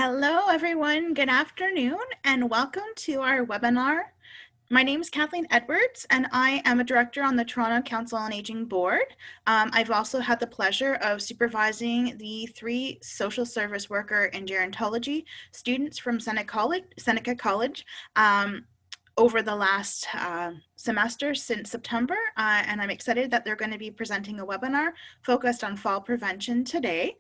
Hello, everyone. Good afternoon, and welcome to our webinar. My name is Kathleen Edwards, and I am a director on the Toronto Council on Aging Board. I've also had the pleasure of supervising the 3 social service worker and gerontology students from Seneca College over the last semester since September, and I'm excited that they're going to be presenting a webinar focused on fall prevention today.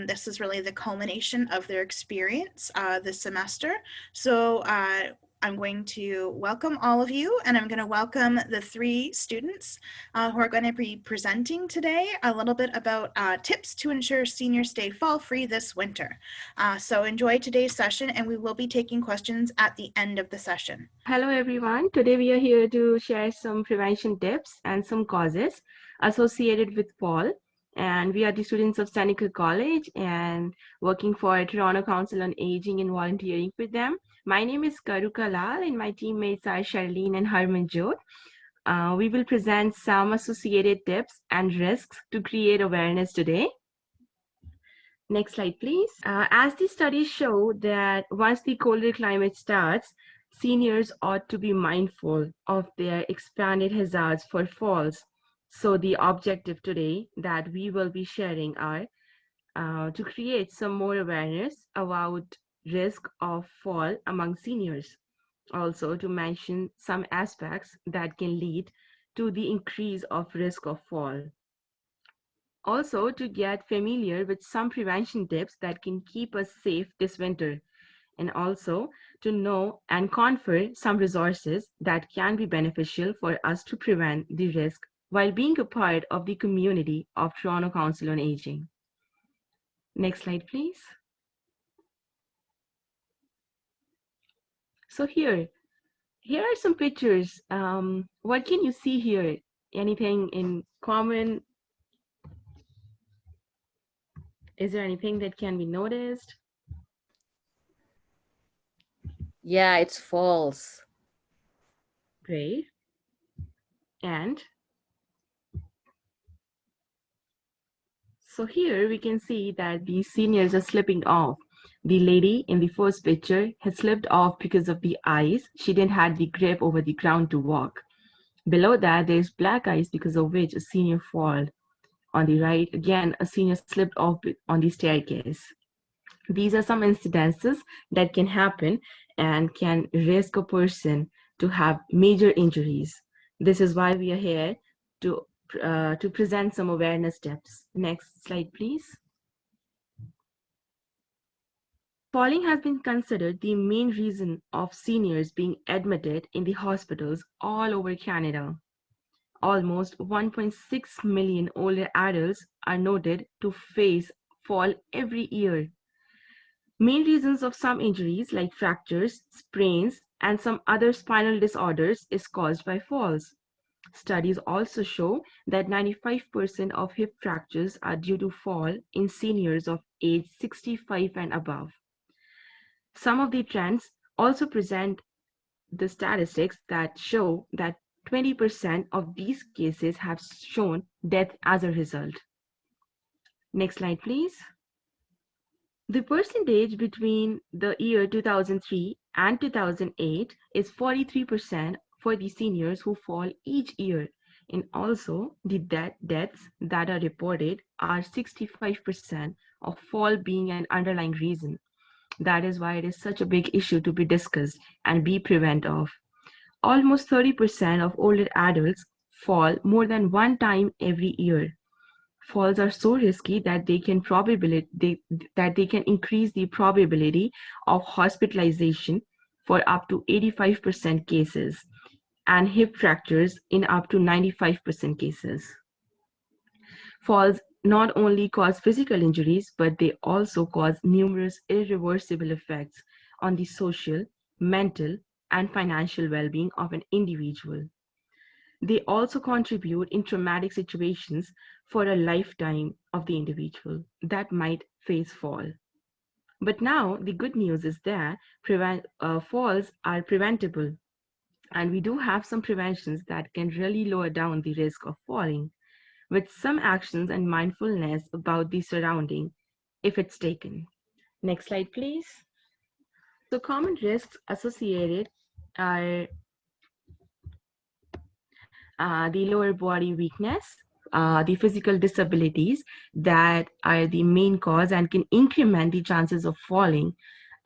This is really the culmination of their experience this semester. So I'm going to welcome all of you, and I'm going to welcome the 3 students who are going to be presenting today a little bit about tips to ensure seniors stay fall-free this winter. So enjoy today's session, and we will be taking questions at the end of the session. Hello everyone, today we are here to share some prevention tips and some causes associated with fall, and we are the students of Seneca College and working for Toronto Council on Aging and volunteering with them. My name is Karuka Lal and my teammates are Charlene and Harmanjot. We will present some associated tips and risks to create awareness today. Next slide, please. As the studies show that once the colder climate starts, seniors ought to be mindful of their expanded hazards for falls. So the objective today that we will be sharing are to create some more awareness about risk of fall among seniors. Also to mention some aspects that can lead to the increase of risk of fall. Also to get familiar with some prevention tips that can keep us safe this winter, and also to know and confer some resources that can be beneficial for us to prevent the risk while being a part of the community of Toronto Council on Aging. Next slide, please. So here are some pictures. What can you see here? Anything in common? Is there anything that can be noticed? Yeah, it's false. Great. And so here we can see that the seniors are slipping off. The lady in the first picture has slipped off because of the ice. She didn't have the grip over the ground to walk. Below that, there's black ice because of which a senior fall. On the right, again, a senior slipped off on the staircase. These are some incidences that can happen and can risk a person to have major injuries. This is why we are here to present some awareness tips. Next slide, please. Falling has been considered the main reason of seniors being admitted in the hospitals all over Canada. Almost 1.6 million older adults are noted to face fall every year. Main reasons of some injuries like fractures, sprains, and some other spinal disorders is caused by falls. Studies also show that 95% of hip fractures are due to fall in seniors of age 65 and above. Some of the trends also present the statistics that show that 20% of these cases have shown death as a result. Next slide, please. The percentage between the year 2003 and 2008 is 43% for the seniors who fall each year, and also the deaths that are reported are 65% of fall being an underlying reason. That is why it is such a big issue to be discussed and be prevented of. Almost 30% of older adults fall more than one time every year. Falls are so risky that they can increase the probability of hospitalization for up to 85% cases and hip fractures in up to 95% cases. Falls not only cause physical injuries, but they also cause numerous irreversible effects on the social, mental, and financial well-being of an individual. They also contribute in traumatic situations for a lifetime of the individual that might face fall. But now the good news is that falls are preventable, and we do have some preventions that can really lower down the risk of falling with some actions and mindfulness about the surrounding if it's taken. Next slide, please. So common risks associated are the lower body weakness, the physical disabilities that are the main cause and can increment the chances of falling.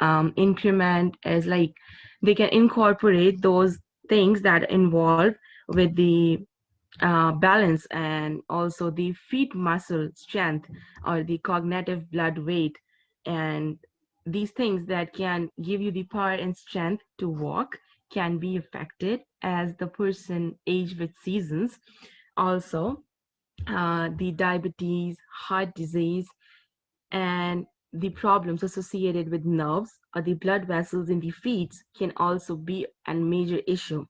Increment is like they can incorporate those things that involve with the balance and also the feet muscle strength or the cognitive blood weight, and these things that can give you the power and strength to walk can be affected as the person age with seasons. Also, the diabetes, heart disease, and the problems associated with nerves or the blood vessels in the feet can also be a major issue.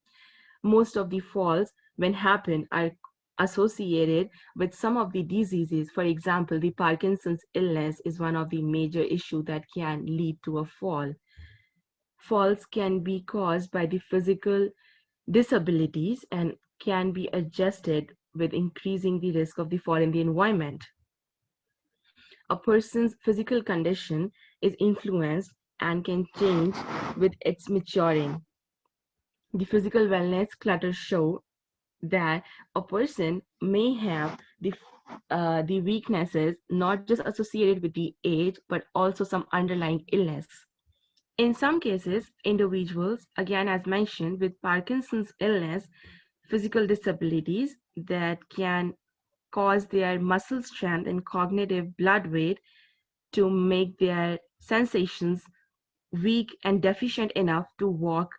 Most of the falls when happen are associated with some of the diseases. For example, the Parkinson's illness is one of the major issues that can lead to a fall. Falls can be caused by the physical disabilities and can be adjusted with increasing the risk of the fall in the environment. A person's physical condition is influenced and can change with its maturing. The physical wellness clutter show that a person may have the weaknesses not just associated with the age but also some underlying illness. In some cases, individuals, again as mentioned, with Parkinson's illness, physical disabilities that can cause their muscle strength and cognitive blood weight to make their sensations weak and deficient enough to walk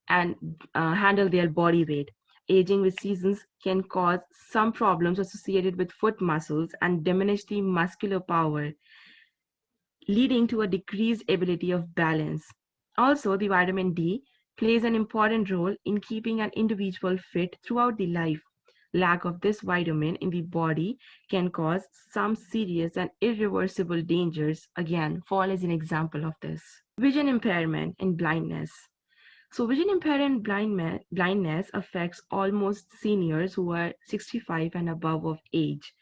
and handle their body weight. Aging with seasons can cause some problems associated with foot muscles and diminish the muscular power, leading to a decreased ability of balance. Also, the vitamin D plays an important role in keeping an individual fit throughout the life. Lack of this vitamin in the body can cause some serious and irreversible dangers. Again, fall is an example of this. Vision impairment and blindness. So vision impairment blindness affects almost seniors who are 65 and above of age.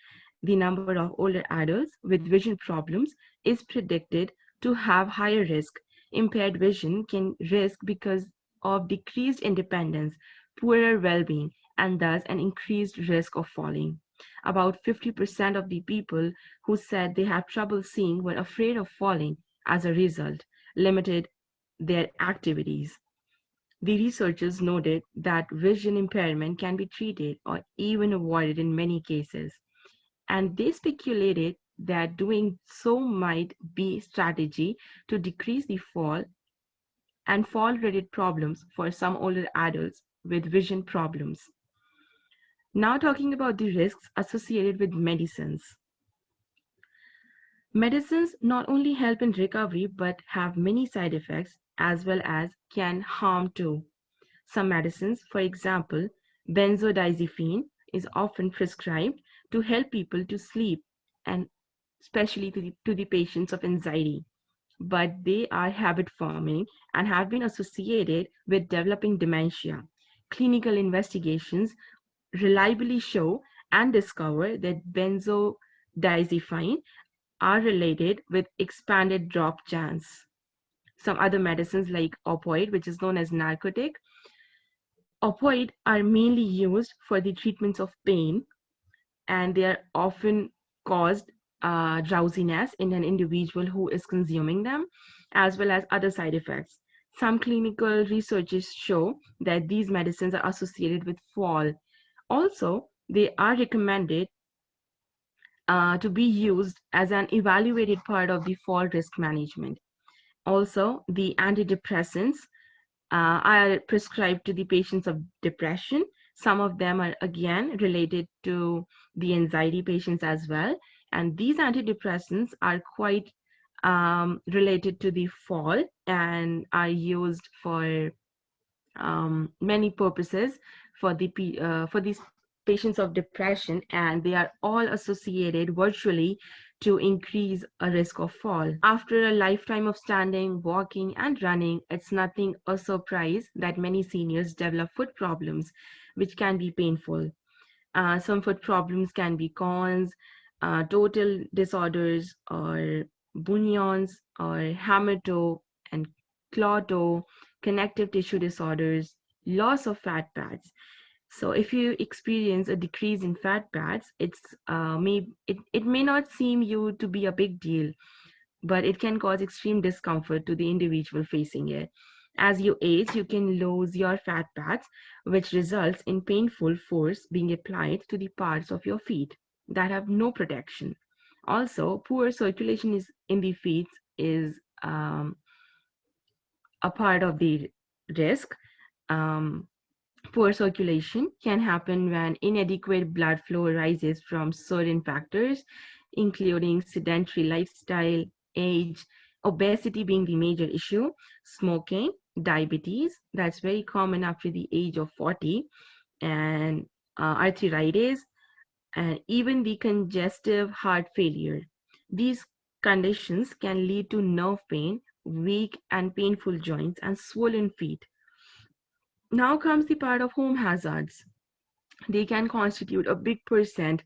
The number of older adults with vision problems is predicted to have higher risk. Impaired vision can risk because of decreased independence, poorer well-being, and thus an increased risk of falling. About 50% of the people who said they had trouble seeing were afraid of falling as a result, limited their activities. The researchers noted that vision impairment can be treated or even avoided in many cases, and they speculated that doing so might be a strategy to decrease the fall and fall-related problems for some older adults with vision problems. Now talking about the risks associated with medicines. Medicines not only help in recovery but have many side effects as well as can harm too. Some medicines, for example, benzodiazepine is often prescribed to help people to sleep and especially to the patients of anxiety. But they are habit forming and have been associated with developing dementia. Clinical investigations reliably show and discover that benzodiazepine are related with expanded drop chance. Some other medicines like opioid, which is known as narcotic, opioids are mainly used for the treatments of pain, and they are often caused drowsiness in an individual who is consuming them, as well as other side effects. Some clinical researches show that these medicines are associated with fall. Also, they are recommended to be used as an evaluated part of the fall risk management. Also, the antidepressants are prescribed to the patients of depression. Some of them are again related to the anxiety patients as well. And these antidepressants are quite related to the fall and are used for many purposes for these patients of depression, and they are all associated virtually to increase a risk of fall. After a lifetime of standing, walking, and running, it's nothing a surprise that many seniors develop foot problems, which can be painful. Some foot problems can be cons, total disorders, or bunions, or hemato and clotto, connective tissue disorders, loss of fat pads. So if you experience a decrease in fat pads, it may not seem you to be a big deal, but it can cause extreme discomfort to the individual facing it. As you age, you can lose your fat pads, which results in painful force being applied to the parts of your feet that have no protection. Also, poor circulation is in the feet is a part of the risk. Um, Poor circulation can happen when inadequate blood flow arises from certain factors, including sedentary lifestyle, age, obesity being the major issue, smoking, diabetes, that's very common after the age of 40, and arthritis, and even the congestive heart failure. These conditions can lead to nerve pain, weak and painful joints, and swollen feet. Now comes the part of home hazards. They can constitute a big percent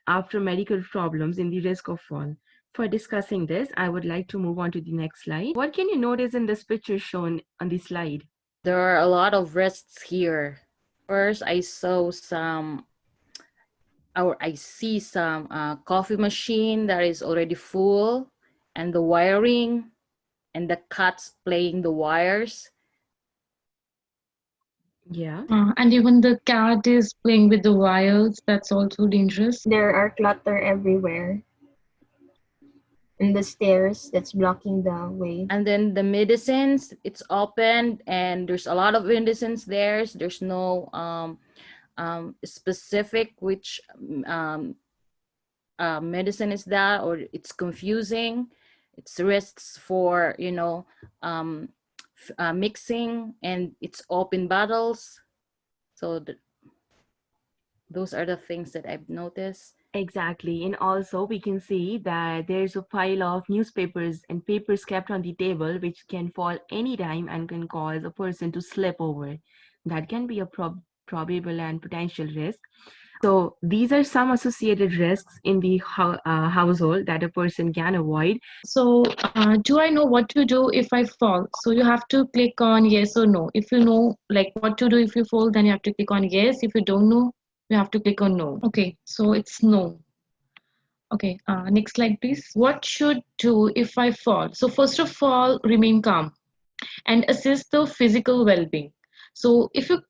after medical problems in the risk of fall. For discussing this, I would like to move on to the next slide. What can you notice in this picture shown on the slide? There are a lot of risks here. First, I see some coffee machine that is already full, and the wiring, and the cats playing the wires. Yeah. And even the cat is playing with the wires. That's also dangerous. There are clutter everywhere. And the stairs that's blocking the way. And then the medicines, it's open and there's a lot of medicines there. There's no specific which medicine is that, or it's confusing. It's risks for, mixing, and it's open bottles. So those are the things that I've noticed. Exactly. And also we can see that there's a pile of newspapers and papers kept on the table, which can fall anytime and can cause a person to slip over. That can be a probable and potential risk. So these are some associated risks in the household that a person can avoid. So do I know what to do if I fall? So you have to click on yes or no. If you know like what to do if you fall, then you have to click on yes. If you don't know, you have to click on no. Okay, so it's no. Okay, next slide, please. What should do if I fall? So first of all, remain calm and assess the physical well-being. So if you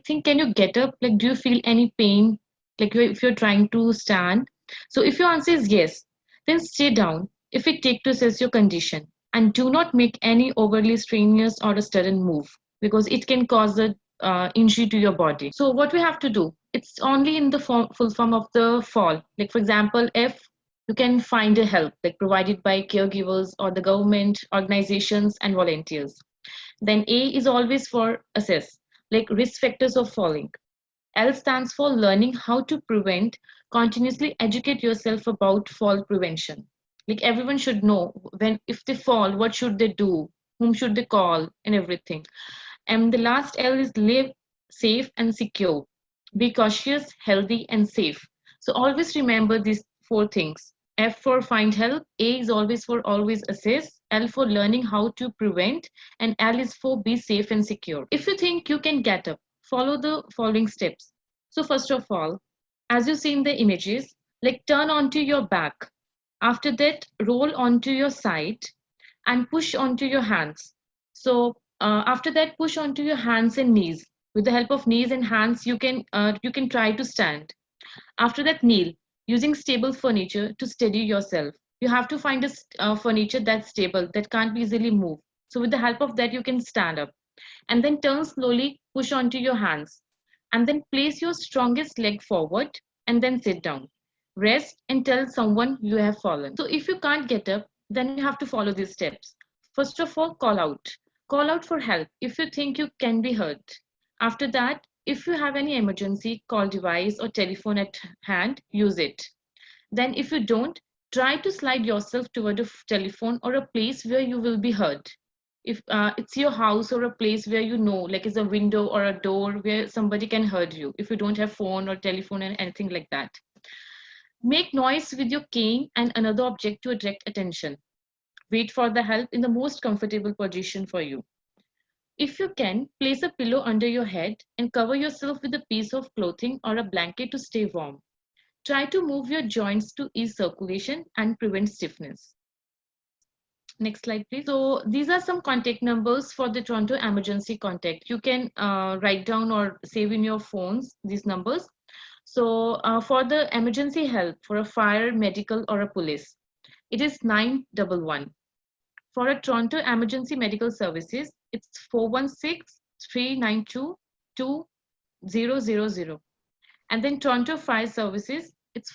think, can you get up? Like, do you feel any pain? Like if you're trying to stand. So if your answer is yes, then stay down if it takes to assess your condition, and do not make any overly strenuous or a sudden move because it can cause a injury to your body. So what we have to do, it's only in the full form of the fall. Like for example, if you can find a help like provided by caregivers or the government organizations and volunteers. Then A is always for assess, like risk factors of falling. L stands for learning how to prevent, continuously educate yourself about fall prevention. Like everyone should know when if they fall, what should they do, whom should they call, and everything. And the last L is live safe and secure. Be cautious, healthy, and safe. So always remember these four things. F for find help, A is always for always assess, L for learning how to prevent, and L is for be safe and secure. If you think you can get up, follow the following steps. So first of all, as you see in the images, like turn onto your back. After that, roll onto your side and push onto your hands. So after that, push onto your hands and knees. With the help of knees and hands, you can try to stand. After that, kneel using stable furniture to steady yourself. You have to find a furniture that's stable, that can't be easily moved. So with the help of that, you can stand up. And then turn slowly, push onto your hands. And then place your strongest leg forward and then sit down. Rest and tell someone you have fallen. So if you can't get up, then you have to follow these steps. First of all, call out. Call out for help if you think you can be hurt. After that, if you have any emergency call device or telephone at hand, use it. Then if you don't, try to slide yourself toward a telephone or a place where you will be heard. If it's your house or a place where you know, like it's a window or a door where somebody can hear you, if you don't have phone or telephone and anything like that. Make noise with your cane and another object to attract attention. Wait for the help in the most comfortable position for you. If you can, place a pillow under your head and cover yourself with a piece of clothing or a blanket to stay warm. Try to move your joints to ease circulation and prevent stiffness. Next slide, please. So these are some contact numbers for the Toronto Emergency Contact. You can write down or save in your phones these numbers. So for the emergency help, for a fire, medical, or a police, it is 911. For a Toronto Emergency Medical Services, it's 416-392-2000. And then Toronto Fire Services, it's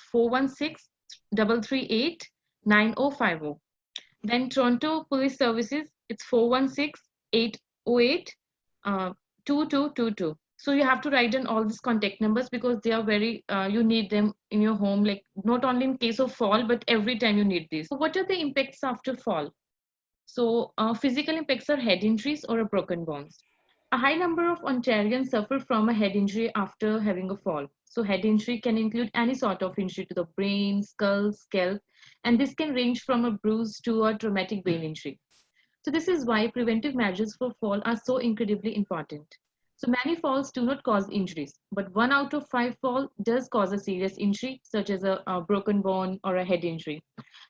416-338-9050. Then Toronto Police Services, it's 416-808-2222. So you have to write down all these contact numbers because they are very, you need them in your home, like not only in case of fall, but every time you need this. So what are the impacts after fall? So physical impacts are head injuries or a broken bones. A high number of Ontarians suffer from a head injury after having a fall. So head injury can include any sort of injury to the brain, skull, scalp, and this can range from a bruise to a traumatic brain injury. So this is why preventive measures for fall are so incredibly important. So many falls do not cause injuries, but 1 out of 5 fall does cause a serious injury, such as a broken bone or a head injury.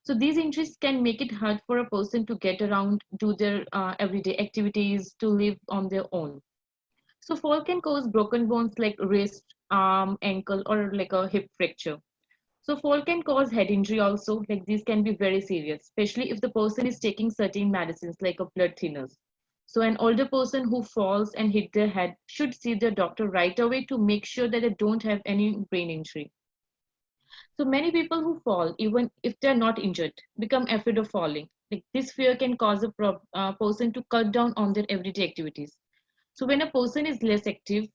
So these injuries can make it hard for a person to get around, do their everyday activities, to live on their own. So fall can cause broken bones like wrist, arm, ankle, or like a hip fracture. So fall can cause head injury also, like these can be very serious, especially if the person is taking certain medicines like a blood thinners. So an older person who falls and hit their head should see their doctor right away to make sure that they don't have any brain injury. So many people who fall, even if they're not injured, become afraid of falling. Like this fear can cause a person to cut down on their everyday activities. So when a person is less active,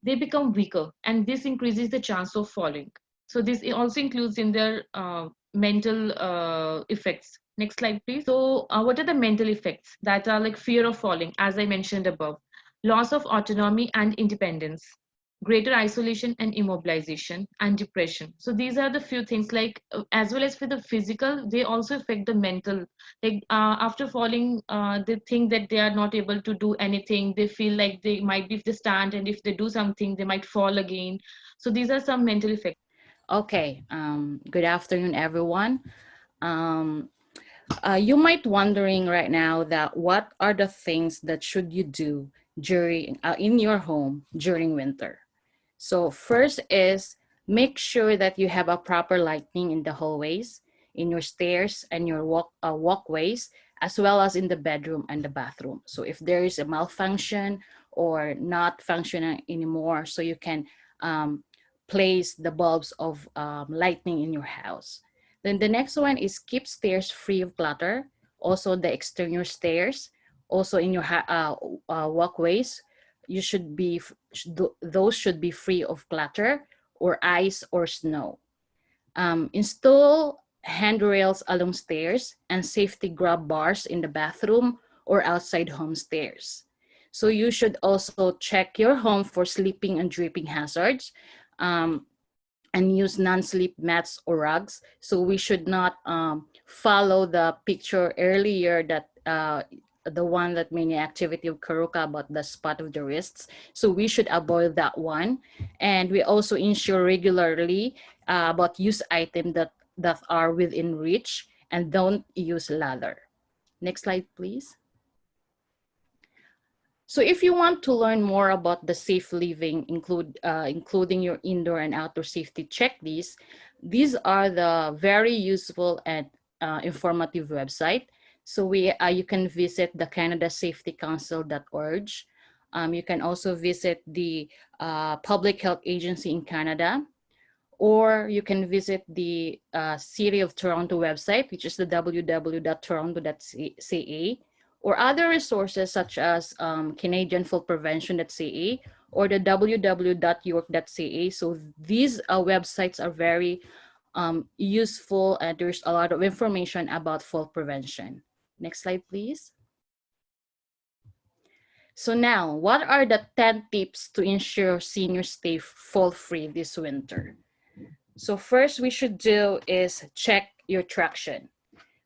they become weaker, and this increases the chance of falling. So this also includes in their mental effects. Next slide, please. So what are the mental effects that are like fear of falling, as I mentioned above? Loss of autonomy and independence, greater isolation and immobilization, and depression. So these are the few things, like as well as for the physical, they also affect the mental. Like after falling, they think that they are not able to do anything. They feel like they might be, if they stand and if they do something, they might fall again. So these are some mental effects. Okay, good afternoon, everyone. You might wondering right now that what are the things that should you do during in your home during winter. So first is make sure that you have a proper lighting in the hallways, in your stairs and your walkways, as well as in the bedroom and the bathroom. So if there is a malfunction or not functioning anymore, so you can place the bulbs of lighting in your house. Then the next one is keep stairs free of clutter. Also the exterior stairs, also in your walkways, you should be, those should be free of clutter or ice or snow. Install handrails along stairs and safety grab bars in the bathroom or outside home stairs. So you should also check your home for sleeping and dripping hazards. And use non-slip mats or rugs. So we should not follow the picture earlier, that the one that many activity of Karuka about the spot of the wrists. So we should avoid that one. And we also ensure regularly about use items that are within reach, and don't use ladder. Next slide, please. So if you want to learn more about the safe living, including your indoor and outdoor safety checklist, these are the very useful and informative website. So you can visit the canadasafetycouncil.org. You can also visit the Public Health Agency in Canada, or you can visit the City of Toronto website, which is the www.toronto.ca. or other resources such as Canadian Fall Prevention.ca or the www.york.ca. So these websites are very useful, and there's a lot of information about fall prevention. Next slide, please. So now, what are the 10 tips to ensure seniors stay fall-free this winter? So first we should do is check your traction.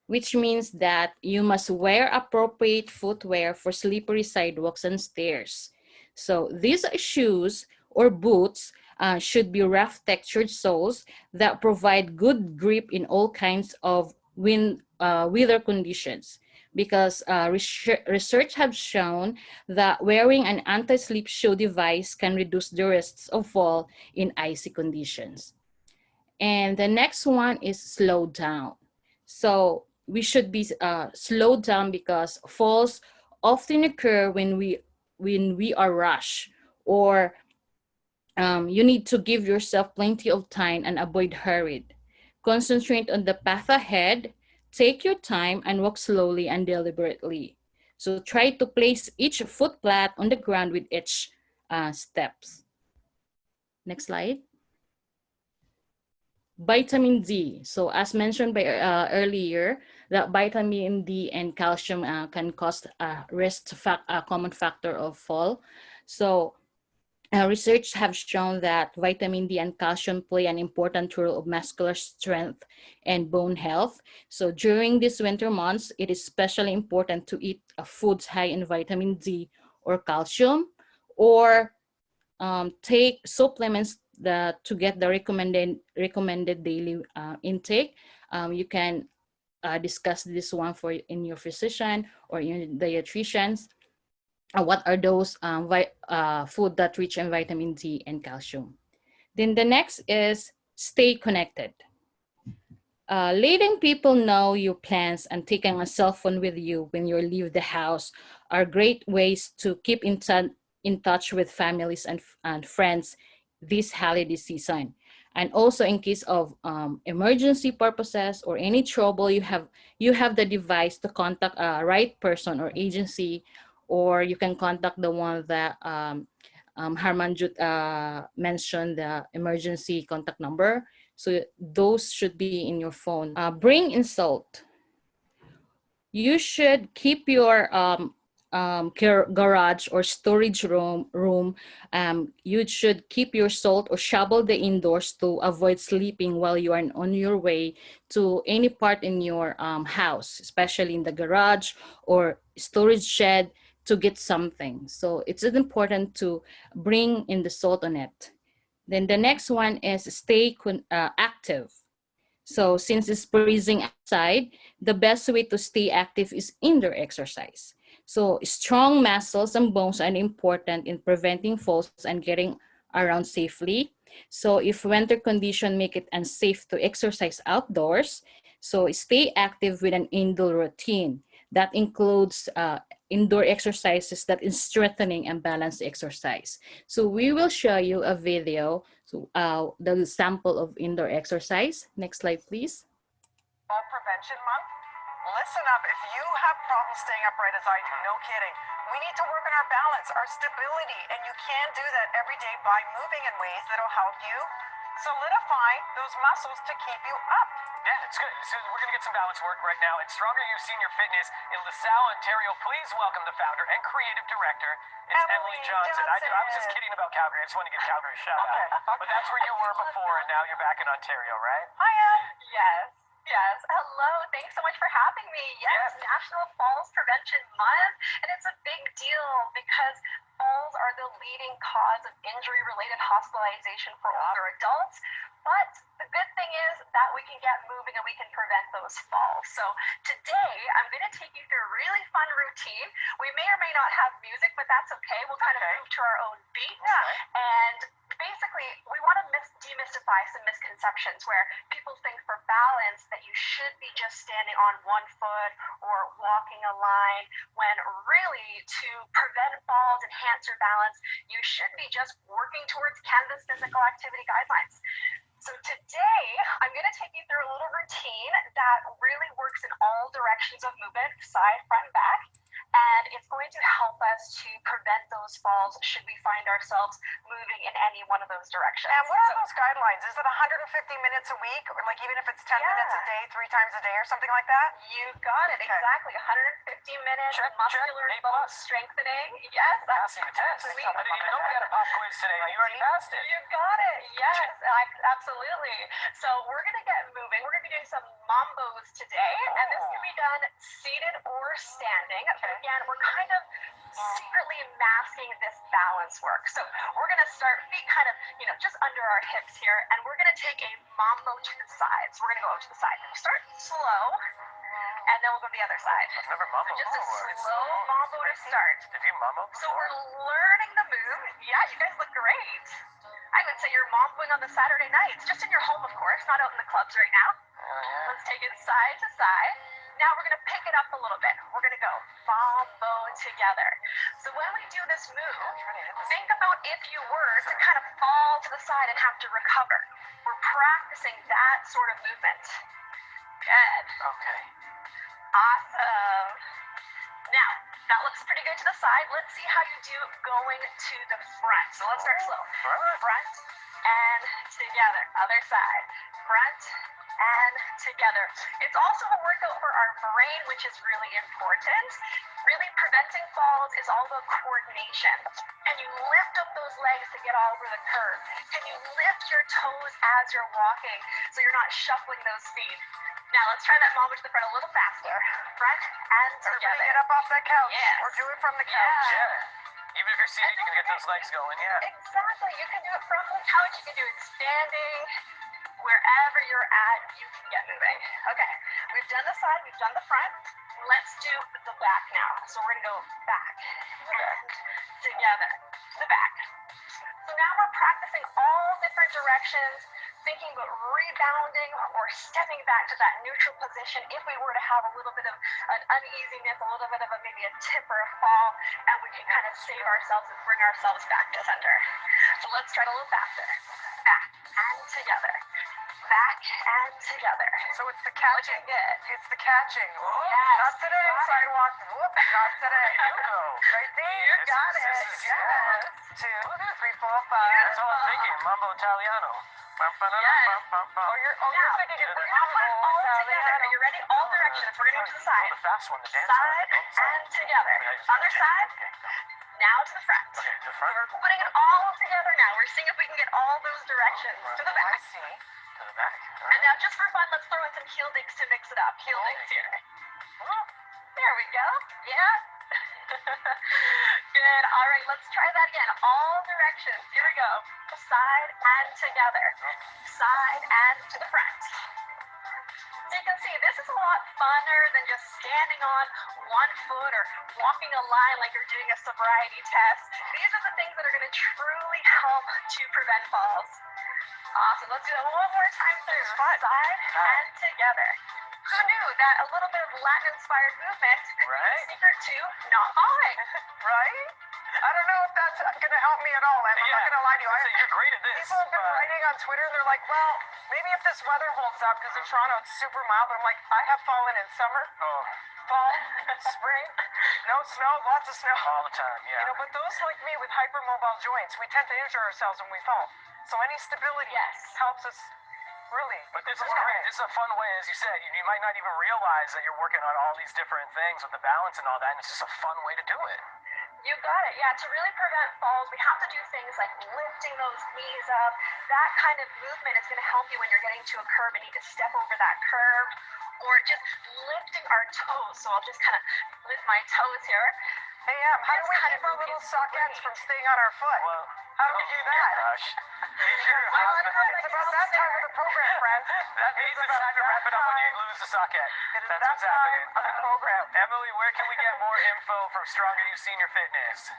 which means that you must wear appropriate footwear for slippery sidewalks and stairs. So these shoes or boots should be rough textured soles that provide good grip in all kinds of weather conditions, because research have shown that wearing an anti-slip shoe device can reduce the risks of fall in icy conditions. And the next one is slow down. So we should be slowed down because falls often occur when we are rushed, or you need to give yourself plenty of time and avoid hurried. Concentrate on the path ahead, take your time, and walk slowly and deliberately. So try to place each foot flat on the ground with each steps. Next slide. Vitamin D. So as mentioned by earlier, that vitamin D and calcium can cause a common factor of fall. So research have shown that vitamin D and calcium play an important role of muscular strength and bone health. So during these winter months, it is especially important to eat foods high in vitamin D or calcium, or take supplements to get the recommended daily intake. You can discuss this one in your physician or your dietitians. What are those food that rich in vitamin D and calcium? Then the next is stay connected. Letting people know your plans and taking a cell phone with you when you leave the house are great ways to keep in touch with families and friends this holiday season. And also in case of emergency purposes or any trouble, you have the device to contact a right person or agency, or you can contact the one that Harmanjot mentioned, the emergency contact number. So those should be in your phone. Bring in salt. You should keep your garage or storage room. You should keep your salt or shovel the indoors to avoid sleeping while you are on your way to any part in your house, especially in the garage or storage shed, to get something. So it's important to bring in the salt on it. Then the next one is stay active. So since it's freezing outside, the best way to stay active is indoor exercise. So strong muscles and bones are important in preventing falls and getting around safely. So if winter conditions make it unsafe to exercise outdoors, so stay active with an indoor routine. That includes indoor exercises that is strengthening and balanced exercise. So we will show you a video, so the sample of indoor exercise. Next slide, please. Fall Prevention Month. Listen up, if you have problems staying upright as I do, no kidding, we need to work on our balance, our stability, and you can do that every day by moving in ways that'll help you solidify those muscles to keep you up. Yeah, it's good. So we're going to get some balance work right now. It's Stronger You Senior Fitness in LaSalle, Ontario. Please welcome the founder and creative director. It's Emily Johnson. I was just kidding about Calgary. I just want to give Calgary a shout out. But that's where you were before, and now you're back in Ontario, right? Hiya. Yes. Yes. Hello. Thanks so much for having me. Yes, National Falls Prevention Month. And it's a big deal because falls are the leading cause of injury-related hospitalization for older adults. But the good thing is that we can get moving and we can prevent those falls. So today, I'm going to take you through a really fun routine. We may or may not have music, but that's okay. We'll kind of move to our own beat. Yeah. And basically, we want to demystify some misconceptions where people think for balance that you should be just standing on one foot or walking a line, when really to prevent falls, enhance your balance, you should be just working towards Canada's physical activity guidelines. So today, I'm going to take you through a little routine that really works in all directions of movement, side, front, and back. And it's going to help us to prevent those falls should we find ourselves moving in any one of those directions. And what are those guidelines? Is it 150 minutes a week, or like even if it's 10 minutes a day, 3 times a day or something like that? You got it, exactly. 150 minutes muscular bone strengthening. Yes, that's passing the test. I didn't even know we had a pop quiz today. You already passed it. You got it. Yes, absolutely. So we're going to get moving. We're going to be doing doing some mambos today, and this can be done seated or standing. But again, we're kind of secretly masking this balance work. So we're going to start feet kind of, just under our hips here, and we're going to take a mambo to the side. So we're going to go to the side. Start slow, and then we'll go to the other side. I've never mambo So just a before. slow mambo to start. Have you mambo So before? we're learning the move. Yeah, you guys look great. I would say you're mamboing on the Saturday nights, just in your home, of course, not out in the clubs right now. Let's take it side to side. Now we're going to pick it up a little bit. We're going to go mambo together. So when we do this move, think about if you were to kind of fall to the side and have to recover. We're practicing that sort of movement. Good. Okay. Awesome. Now, that looks pretty good to the side. Let's see how you do going to the front. So let's start slow. Front and together. Other side. Front and together. It's also a workout for our brain, which is really important. Really, preventing falls is all about coordination. Can you lift up those legs to get all over the curve? Can you lift your toes as you're walking so you're not shuffling those feet? Now let's try that mambo to the front a little faster. Front and Everybody together. get up off that couch. Yes. Or do it from the couch. Yeah. Even if you're seated, you can get those legs going. Yeah. Exactly. You can do it from the couch. You can do it standing. Wherever you're at, you can get moving. Okay. We've done the side. We've done the front. Let's do the back now. So we're going to go back and together. To the back. So now we're practicing all different directions, thinking about rebounding or stepping back to that neutral position if we were to have a little bit of an uneasiness, a little bit of maybe a tip or a fall, and we can kind of save ourselves and bring ourselves back to center. So let's try it a little faster. Back and together. Back and together. So it's the catching. Looking good. It's the catching. Whoop. Yes, Not today, you got it. sidewalk. Whoop. Not today. You go. Right there. You got This it. is- Yes. 2, 3, 4, 5. That's all I'm thinking. Mambo Italiano. Yes. Oh, you're Now, thinking we're of going to put it all together. Are you ready? All directions. We're going to go to the side. The fast one, the dance Side one. and together. Other side. Now to the front. Okay, to the So front. we're putting it all together now. We're seeing if we can get all those directions to the I back. see. To the back. All And right. now just for fun, let's throw in some heel digs to mix it up. Heel digs here. There we go. Yeah. Good. All right, let's try that again. All directions. Here we go. Side and together. Side and to the front. So you can see this is a lot funner than just standing on one foot or walking a line like you're doing a sobriety test. These are the things that are going to truly help to prevent falls. Awesome. Let's do that one more time through. Side and together. Who knew that a little bit of Latin-inspired movement could be Right. the secret to not falling? Right? I don't know if that's going to help me at all. I'm not going to lie to you. So you're great at this. People have been writing on Twitter. They're like, well, maybe if this weather holds up, because in Toronto it's super mild. But I'm like, I have fallen in summer, Oh, fall, spring, no snow, lots of snow. all the time. Yeah. But those like me with hypermobile joints, we tend to injure ourselves when we fall. So any stability helps us really. But this is great. This is a fun way, as you said. You might not even realize that you're working on all these different things with the balance and all that, and it's just a fun way to do it. You got it. Yeah, to really prevent falls, we have to do things like lifting those knees up. That kind of movement is going to help you when you're getting to a curve and need to step over that curve, or just lifting our toes. So I'll just kind of lift my toes here. Hey, how do we keep our little sockets from staying on our foot? Well, How do we do that? Gosh. It's about that time of the program, friends. That means it's time to wrap it up when you lose the socket. It is That's that what's time happening. of the program. Emily, where can we get more info from Stronger You Senior Fitness?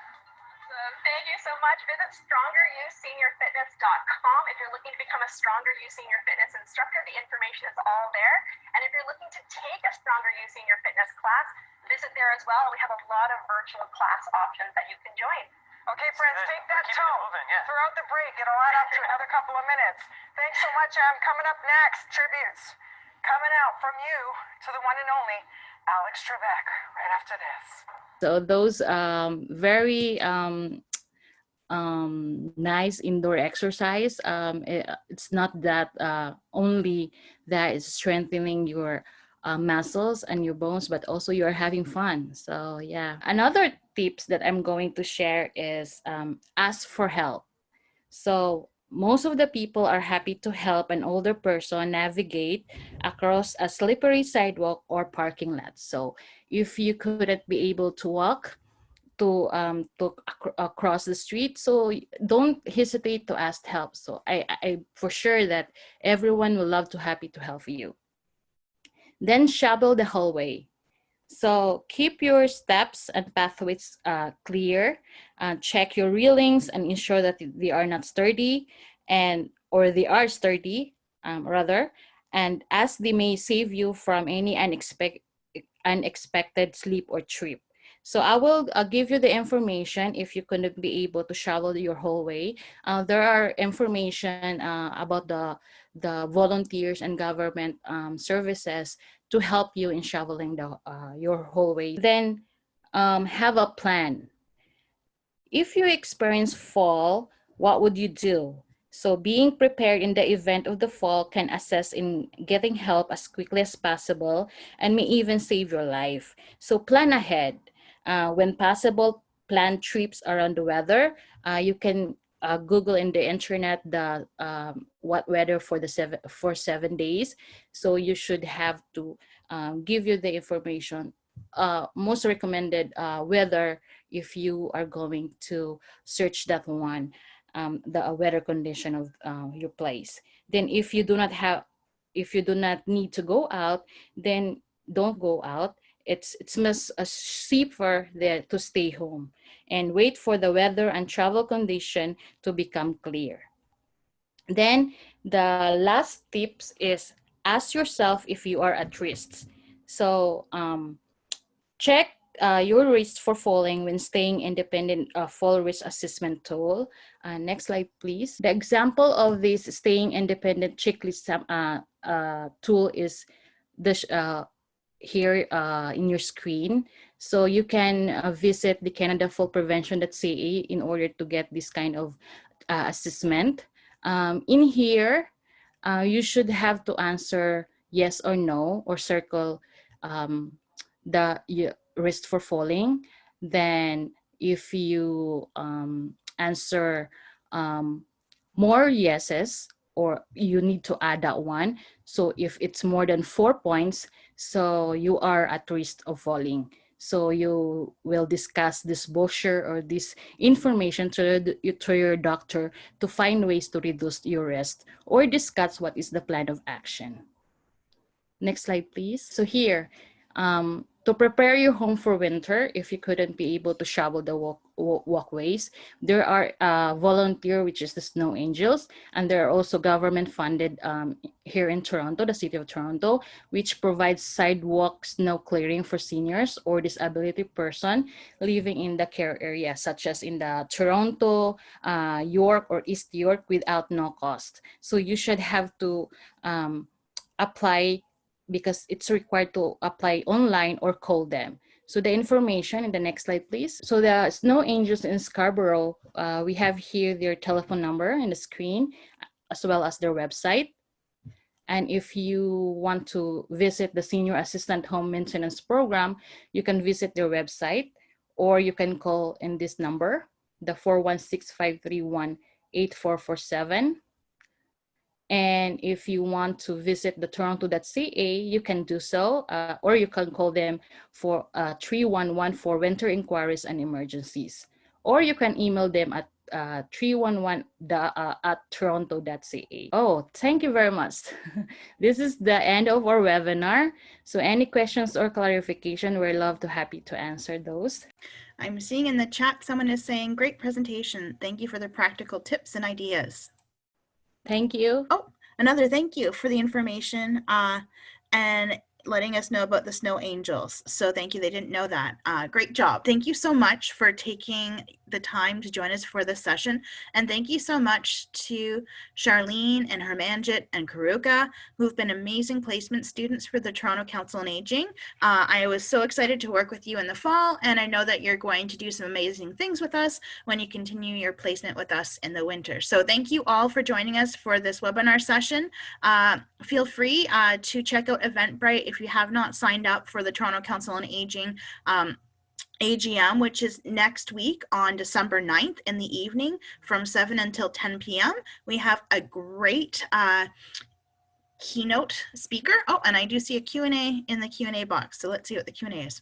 Thank you so much. Visit StrongerYouSeniorFitness.com if you're looking to become a Stronger You Senior Fitness instructor. The information is all there. And if you're looking to take a Stronger You Senior Fitness class, visit there as well. We have a lot of virtual class options that you can join. Okay, friends, Good. take that Keep it toe moving, yeah. throughout the break. It'll add up to another couple of minutes. Thanks so much, Em. Coming up next, tributes. Coming out from you to the one and only Alex Trebek right after this. So those very nice indoor exercise. It's not that only that is strengthening your muscles and your bones, but also you're having fun. So yeah. Another tips that I'm going to share is ask for help. So most of the people are happy to help an older person navigate across a slippery sidewalk or parking lot. So if you couldn't be able to walk across the street, so don't hesitate to ask help. So I for sure that everyone will love to happy to help you. Then shovel the hallway. So keep your steps and pathways clear. Check your railings and ensure that they are not sturdy, or they are sturdy, rather, and as they may save you from any unexpected slip or trip. So I will give you the information if you couldn't be able to shovel your hallway. There are information about the volunteers and government services to help you in shoveling your hallway. Then have a plan. If you experience fall, what would you do? So being prepared in the event of the fall can assist in getting help as quickly as possible and may even save your life. So plan ahead. When possible, plan trips around the weather. You can Google in the internet the what weather for 7 days. So you should have to give you the information, most recommended weather if you are going to search that one, the weather condition of your place. Then if you do not need to go out, then don't go out. It's much safer there to stay home and wait for the weather and travel condition to become clear. Then the last tips is ask yourself if you are at risk. So check your risk for falling when staying independent fall risk assessment tool. Next slide, please. The example of this staying independent checklist tool is this here in your screen. So you can visit the Canada Fall Prevention.ca in order to get this kind of assessment. In here, you should have to answer yes or no, or circle the risk for falling. Then if you answer more yeses, or you need to add that one. So if it's more than 4 points, so you are at risk of falling. So you will discuss this brochure or this information to your doctor to find ways to reduce your risk, or discuss what is the plan of action. Next slide, please. So here, to prepare your home for winter, if you couldn't be able to shovel the walkways, there are volunteer, which is the Snow Angels, and there are also government funded here in Toronto, the City of Toronto, which provides sidewalk snow clearing for seniors or disability person living in the care area, such as in the Toronto, York, or East York, without no cost. So you should have to apply, because it's required to apply online or call them. So the information in the next slide, please. So the Snow Angels in Scarborough, we have here their telephone number in the screen, as well as their website. And if you want to visit the Senior Assistant Home Maintenance Program, you can visit their website, or you can call in this number, the 416-531-8447. And if you want to visit the Toronto.ca, you can do so, or you can call them for 311 for winter inquiries and emergencies. Or you can email them at 311 at toronto.ca. Oh, thank you very much. This is the end of our webinar. So any questions or clarification, we're happy to answer those. I'm seeing in the chat someone is saying, great presentation. Thank you for the practical tips and ideas. Thank you. Oh, another thank you for the information and letting us know about the Snow Angels. So thank you. They didn't know that. Great job. Thank you so much for taking the time to join us for this session. And thank you so much to Charlene and Hermanjit and Karuka, who've been amazing placement students for the Toronto Council on Aging. I was so excited to work with you in the fall, and I know that you're going to do some amazing things with us when you continue your placement with us in the winter. So thank you all for joining us for this webinar session. Feel free to check out Eventbrite if you have not signed up for the Toronto Council on Aging AGM, which is next week on December 9th in the evening from 7 until 10 p.m. We have a great keynote speaker. Oh, and I do see a Q&A in the Q&A box. So let's see what the Q&A is.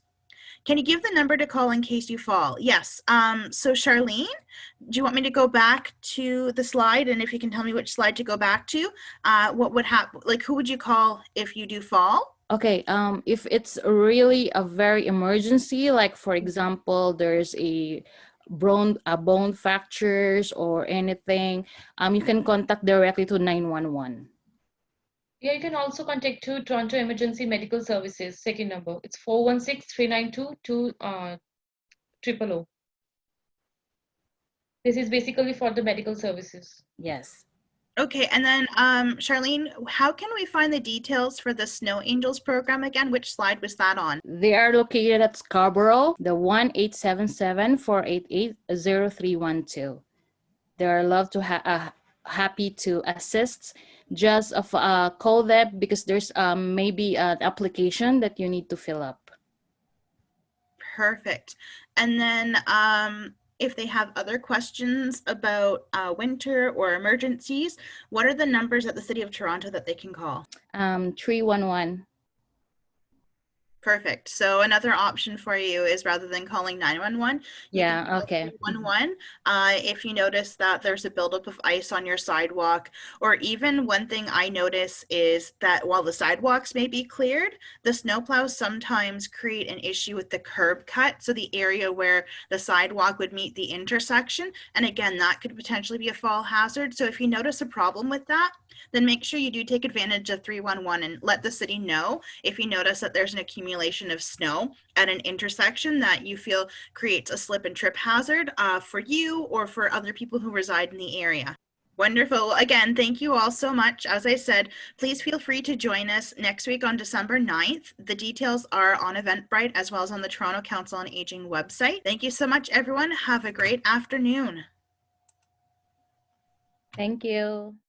Can you give the number to call in case you fall? Yes. So Charlene, do you want me to go back to the slide? And if you can tell me which slide to go back to, what would happen? Like, who would you call if you do fall? Okay, if it's really a very emergency, like for example, there's a bone fractures or anything, you can contact directly to 911. Yeah, you can also contact to Toronto Emergency Medical Services, second number. It's 416-392-2000. This is basically for the medical services. Yes. Okay, and then Charlene, how can we find the details for the Snow Angels program again? Which slide was that on? They are located at Scarborough, the 1-877-488-0312. They are happy to assist. Just call them because there's maybe an application that you need to fill up. Perfect. And then if they have other questions about winter or emergencies, what are the numbers at the City of Toronto that they can call? 311. Perfect. So another option for you is rather than calling 911, Yeah, okay. 311. If you notice that there's a buildup of ice on your sidewalk, or even one thing I notice is that while the sidewalks may be cleared, the snowplows sometimes create an issue with the curb cut. So the area where the sidewalk would meet the intersection. And again, that could potentially be a fall hazard. So if you notice a problem with that, then make sure you do take advantage of 311 and let the city know if you notice that there's an accumulation of snow at an intersection that you feel creates a slip and trip hazard for you or for other people who reside in the area. Wonderful. Again, thank you all so much. As I said, please feel free to join us next week on December 9th. The details are on Eventbrite as well as on the Toronto Council on Aging website. Thank you so much, everyone. Have a great afternoon. Thank you.